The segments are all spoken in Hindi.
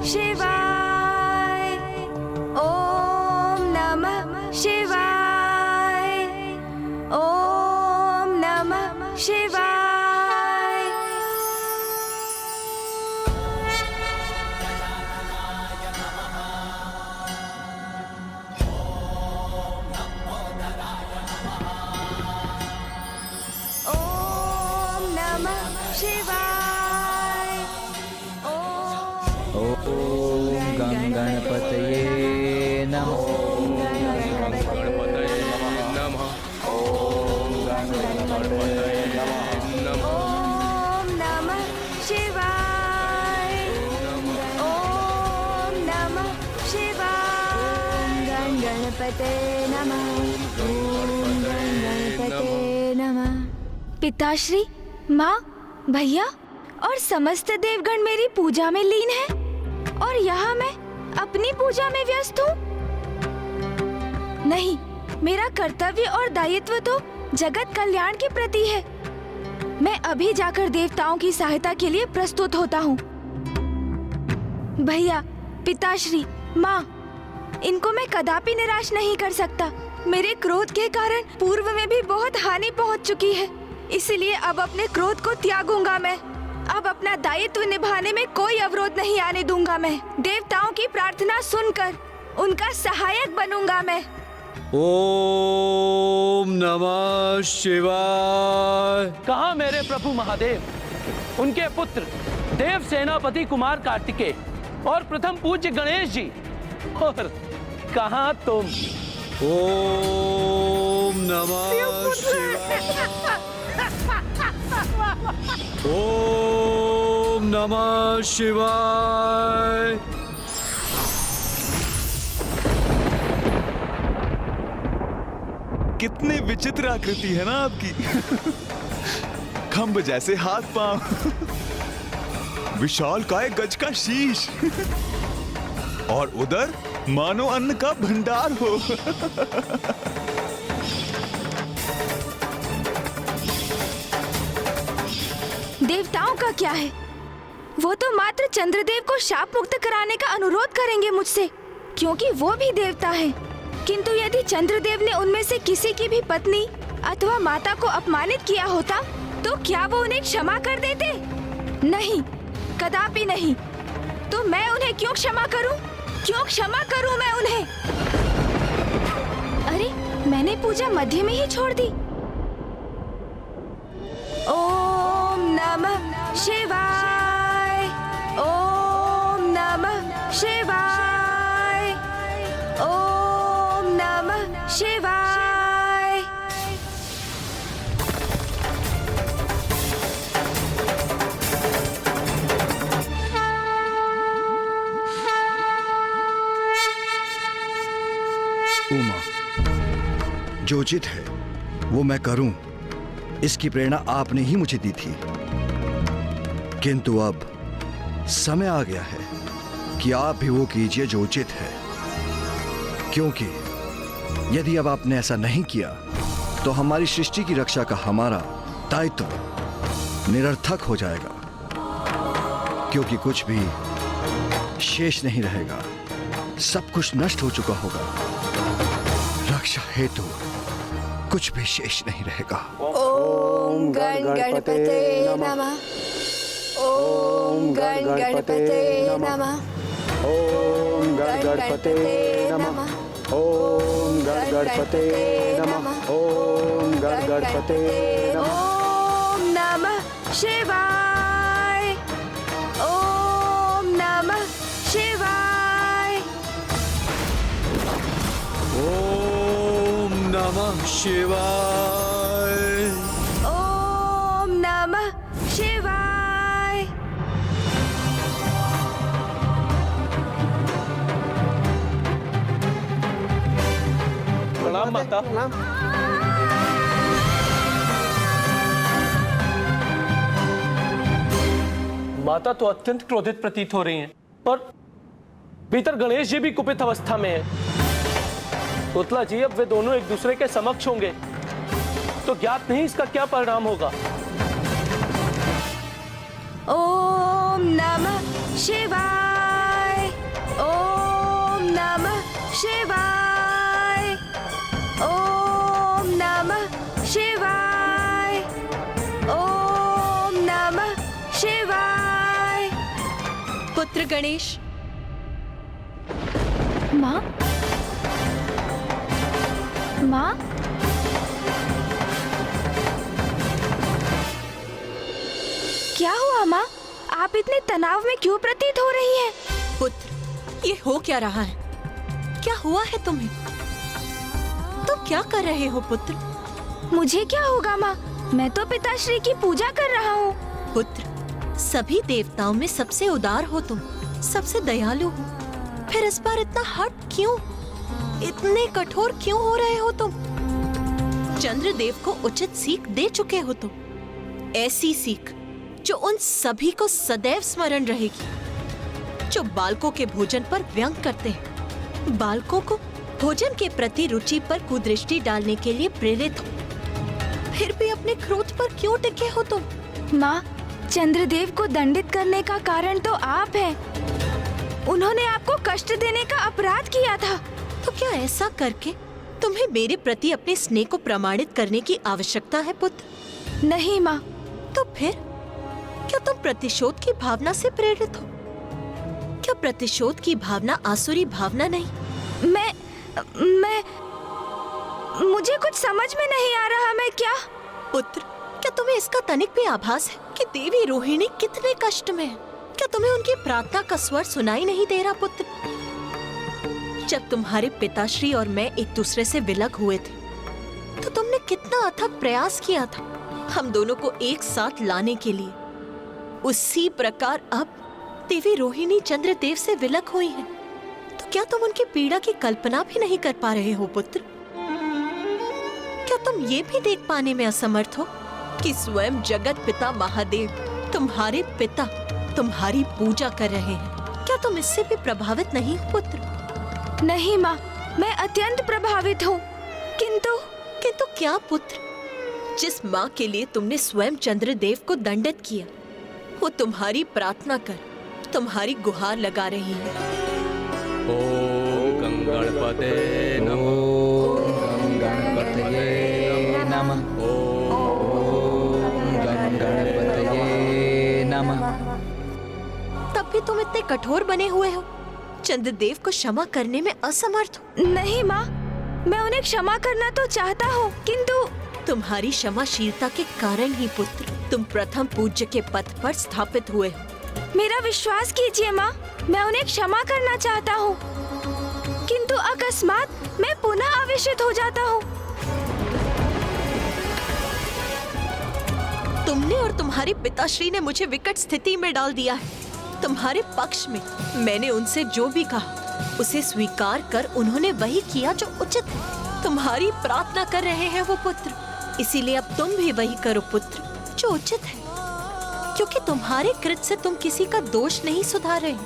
शिवाय। ओम नमः शिवाय। ओम नमः शिवाय। ओम नमः शिवाय। ओम गं गणपतये नमः। ओम गणपतये नमः। ओम गं गणपतये नमः। ओम नमः शिवाय। ओम नमः शिवाय। गं गणपते नमः। ओम गं गणपते नमः। पिताश्री, माँ, भैया और समस्त देवगण मेरी पूजा में लीन हैं और यहाँ मैं अपनी पूजा में व्यस्त हूँ। नहीं, मेरा कर्तव्य और दायित्व तो जगत कल्याण के प्रति है। मैं अभी जाकर देवताओं की सहायता के लिए प्रस्तुत होता हूँ। भैया, पिताश्री, माँ, इनको मैं कदापि निराश नहीं कर सकता। मेरे क्रोध के कारण पूर्व में भी बहुत हानि पहुँच चुकी है, इसलिए अब अपने क्रोध को त्यागूंगा मैं। अब अपना दायित्व निभाने में कोई अवरोध नहीं आने दूंगा मैं। देवताओं की प्रार्थना सुनकर उनका सहायक बनूंगा मैं। ओम नमः शिवाय। कहाँ मेरे प्रभु महादेव, उनके पुत्र देव सेनापति कुमार कार्तिकेय और प्रथम पूज्य गणेश जी, और कहाँ तुम? ओम नमः शिवाय। ओम नमः शिवाय। कितनी विचित्र आकृति है ना आपकी। खंभ जैसे हाथ पांव, विशाल काय गज का शीश और उधर मानो अन्न का भंडार हो। देवताओं का क्या है? वो तो मात्र चंद्रदेव को शाप मुक्त कराने का अनुरोध करेंगे मुझसे, क्योंकि वो भी देवता हैं। किंतु यदि चंद्रदेव ने उनमें से किसी की भी पत्नी अथवा माता को अपमानित किया होता, तो क्या वो उन्हें क्षमा कर देते? नहीं, कदापि नहीं। तो मैं उन्हें क्यों क्षमा करूं? क्यों क्षमा करूं मैं उन्हें? अरे, मैंने पूजा मध्य में ही छोड़ दी। ओम नमः शिवाय। ओम नमः शिवाय। ओम नमः शिवाय। उमा, जो उचित है वो मैं करूं, इसकी प्रेरणा आपने ही मुझे दी थी। किंतु अब समय आ गया है कि आप भी वो कीजिए जो उचित है, क्योंकि यदि अब आपने ऐसा नहीं किया तो हमारी सृष्टि की रक्षा का हमारा दायित्व निरर्थक हो जाएगा, क्योंकि कुछ भी शेष नहीं रहेगा, सब कुछ नष्ट हो चुका होगा। रक्षा हेतु कुछ भी शेष नहीं रहेगा। ओम गण गणपते नमः। ओम गण गणपते नमः। ओम गण गणपते नमः। ओम गण गणपते नमः। ओम गण गणपते नमः। ओम नमः शिवाय। ओम नमः शिवाय। ओम नमः शिवाय। ओम नमः शिवाय। प्रणाम माता। माता तो अत्यंत क्रोधित प्रतीत हो रही हैं, और भीतर गणेश जी भी कुपित अवस्था में है। पुतला जी, अब वे दोनों एक दूसरे के समक्ष होंगे तो ज्ञात नहीं इसका क्या परिणाम होगा। ओम नमः शिवाय। पुत्र गणेश। माँ, माँ, क्या हुआ माँ? आप इतने तनाव में क्यों प्रतीत हो रही हैं? पुत्र, ये हो क्या रहा है? क्या हुआ है तुम्हें? तुम क्या कर रहे हो पुत्र? मुझे क्या होगा माँ? मैं तो पिताश्री की पूजा कर रहा हूँ। पुत्र, सभी देवताओं में सबसे उदार हो तुम, सबसे दयालु हो, फिर इस बार इतना हट क्यों? इतने कठोर क्यों हो रहे हो तुम? चंद्रदेव को उचित सीख दे चुके हो तुम, ऐसी सीख जो उन सभी को सदैव स्मरण रहेगी, जो बालकों के भोजन पर व्यंग करते हैं, बालकों को भोजन के प्रति रुचि पर कुदृष्टि डालने के लिए प्रेरित हो, फिर भी अपने क्रोध पर क्यों टिके हो तुम? माँ, चंद्रदेव को दंडित करने का कारण तो आप हैं। उन्होंने आपको कष्ट देने का अपराध किया था। तो क्या ऐसा करके तुम्हें मेरे प्रति अपने स्नेह को प्रमाणित करने की आवश्यकता है पुत्र? नहीं माँ। तो फिर क्या तुम प्रतिशोध की भावना से प्रेरित हो? क्या प्रतिशोध की भावना आसुरी भावना नहीं? मैं मुझे कुछ समझ में नहीं आ रहा। मैं क्या? पुत्र, क्या तुम्हें इसका तनिक भी आभास है कि देवी रोहिणी कितने कष्ट में है? क्या तुम्हें उनकी प्रार्थना का स्वर सुनाई नहीं दे रहा पुत्र? जब तुम्हारे पिताश्री और मैं एक दूसरे से विलग हुए थे तो तुमने कितना अथक प्रयास किया था हम दोनों को एक साथ लाने के लिए। उसी प्रकार अब देवी रोहिणी चंद्रदेव से विलग हुई है, तो क्या तुम उनकी पीड़ा की कल्पना भी नहीं कर पा रहे हो पुत्र? क्या तुम ये भी देख पाने में असमर्थ हो कि स्वयं जगत पिता महादेव, तुम्हारे पिता, तुम्हारी पूजा कर रहे हैं? क्या तुम इससे भी प्रभावित नहीं हो पुत्र? नहीं माँ, मैं अत्यंत प्रभावित हूँ। किंतु क्या पुत्र? जिस माँ के लिए तुमने स्वयं चंद्रदेव को दंडित किया, वो तुम्हारी प्रार्थना कर, तुम्हारी गुहार लगा रही है। ओम गंगणपते नमः। ओम गणपतये नमः। ओम गणपतये नमः। तब भी तुम इतने कठोर बने हुए हो, चंद्रदेव को क्षमा करने में असमर्थ हो। नहीं माँ, मैं उन्हें क्षमा करना तो चाहता हूँ, किंतु तुम्हारी क्षमाशीलता के कारण ही पुत्र तुम प्रथम पूज्य के पद पर स्थापित हुए हो। मेरा विश्वास कीजिए माँ, मैं उन्हें क्षमा करना चाहता हूँ, किंतु अकस्मात मैं पुनः आवेशित हो जाता हूँ। तुमने और तुम्हारे पिताश्री ने मुझे विकट स्थिति में डाल दिया है। तुम्हारे पक्ष में मैंने उनसे जो भी कहा उसे स्वीकार कर उन्होंने वही किया जो उचित है। तुम्हारी प्रार्थना कर रहे हैं वो पुत्र, इसीलिए अब तुम भी वही करो पुत्र जो उचित है, क्योंकि तुम्हारे कृत से तुम किसी का दोष नहीं सुधार रहे,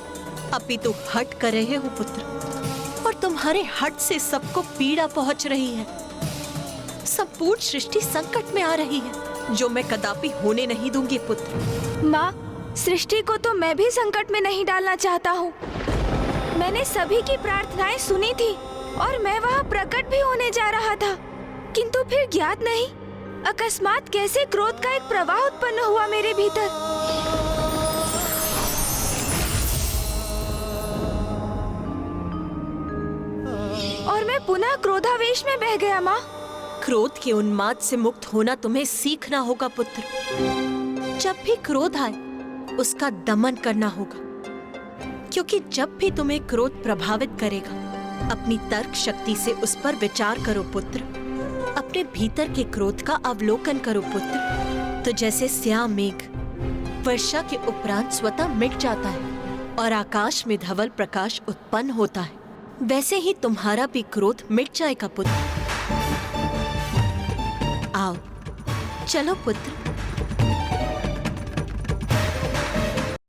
अपितु हट कर रहे हो पुत्र, और तुम्हारे हट से सबको पीड़ा पहुंच रही है। संपूर्ण सृष्टि संकट में आ रही है, जो मैं कदापि होने नहीं दूंगी पुत्र। माँ, सृष्टि को तो मैं भी संकट में नहीं डालना चाहता हूँ। मैंने सभी की प्रार्थनाएं सुनी थी और मैं वहाँ प्रकट भी होने जा रहा था, किंतु फिर ज्ञात नहीं अकस्मात कैसे क्रोध का एक प्रवाह उत्पन्न हुआ मेरे भीतर। और मैं पुनः क्रोधावेश में बह गया। माँ, क्रोध के उन्माद से मुक्त होना तुम्हें सीखना होगा पुत्र। जब भी क्रोध आए उसका दमन करना होगा, क्योंकि जब भी तुम्हें क्रोध प्रभावित करेगा अपनी तर्क शक्ति से उस पर विचार करो पुत्र। अपने भीतर के क्रोध का अवलोकन करो पुत्र। तो जैसे श्याम मेघ वर्षा के उपरांत स्वतः मिट जाता है और आकाश में धवल प्रकाश उत्पन्न होता है, वैसे ही तुम्हारा भी क्रोध मिट जाएगा पुत्र। आओ, चलो पुत्र,